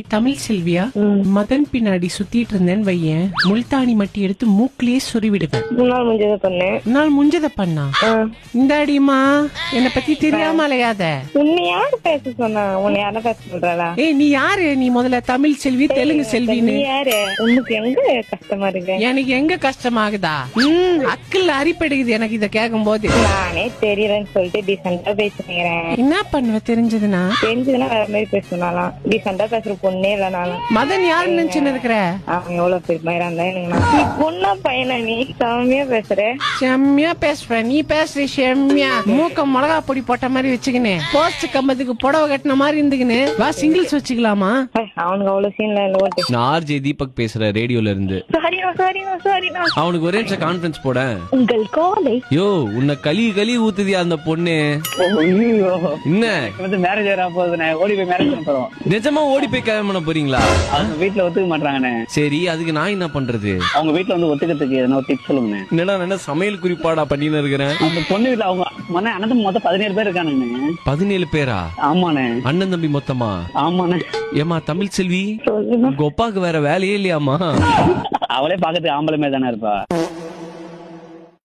தமிழ் செல்வியா, மதன் பின்னாடி சுத்திட்டு இருந்தேன்னு வையேன், முல்தானி மட்டி எடுத்து மூக்கிலேயே சொருவிடுவேன். நாள் முஞ்சத பண்ணா இந்தாடிமா, என்ன பத்தி தெரியாம அலையாத. உன்னை யாரு பேச சொன்னா? உன்னை யார பேச சொல்றா? ஏய், நீ யாரு? நீ முதல்ல தமிழ் செல்வி, தெலுங்கு செல்வின்னு யாரு? உனக்கு எங்க கஷ்டமா இருக்கு? எனக்கு எங்க கஷ்டமாகுதா? அக்கில் அரிப்படுகுது எனக்கு இத கேட்கும் போது. நானே தெரியலன்னு சொல்லிட்டு டீசெண்டா பேசுறேன். என்ன பண்ணுவ தெரிஞ்சதுன்னா? தெரிஞ்சதுன்னா வேற மாதிரி பேசணும்னாலாம். டீசெண்டா பேசுற பொண்ணே இல்லனாலும். மதன் யாருன்னு நினைச்சுன்னு இருக்கிற? அவன் எவ்வளவு பெரிய மயிரா இருந்தா எனக்கு நீ பொண்ணா பையனா? நீ செம்மையா பேசுற. செம்மையா பேசுற நீ. பேசுற செம்மையா. மூக்க மிளகா பொடி போட்ட மாதிரி வச்சுக்கினே, போஸ்ட் கம்பத்துக்கு புடவை கட்டின மாதிரி இருந்துக்கினு வா, சிங்கிள்ஸ் வச்சுக்கலாமா? அவனுக்கு அவ்வளவு சீன்ல இல்ல. நான் ஆர்ஜே தீபக் பேசுற, ரேடியோல இருந்து. அவனுக்கு ஒரே நிமிஷம் கான்ஃபரன்ஸ் போட. உங்கள் காலை யோ, உன்னை களி ஊத்துதியா அந்த பொண்ணு? என்ன மேரேஜ் வர போகுது, ஓடி போய் மேரேஜ் பண்ண போறோம். நிஜமா ஓடி போய் கல்யாணம் பண்ண போறீங்களா? அவங்க வீட்டுல ஒத்துக்க மாட்டாங்கண்ணே. சரி, அதுக்கு நான் என்ன பண்றது? அவங்க வீட்டுல வந்து ஒத்துக்கிறதுக்கு எதனா ஒரு டிப்ஸ் சொல்லுங்க. என்னடா என்ன சமையல் குறிப்பாடா பண்ணின்னு இருக்கிறேன். அந்த பொண்ணு வீட்டுல அவங்க அண்ணன் மொத்தம் 17 பேர் இருக்கானுங்க. 17 பேரா? ஆமாண்ணே. அண்ணன் தம்பி மொத்தமா? ஆமாண்ணே. ஏமா தமிழ் செல்வி, உங்க ஒப்பாக்கு வேற வேலையே இல்லையாமா? அவளே பாக்கிறதுக்கு ஆம்பளை மாதிரி தானே இருப்பா.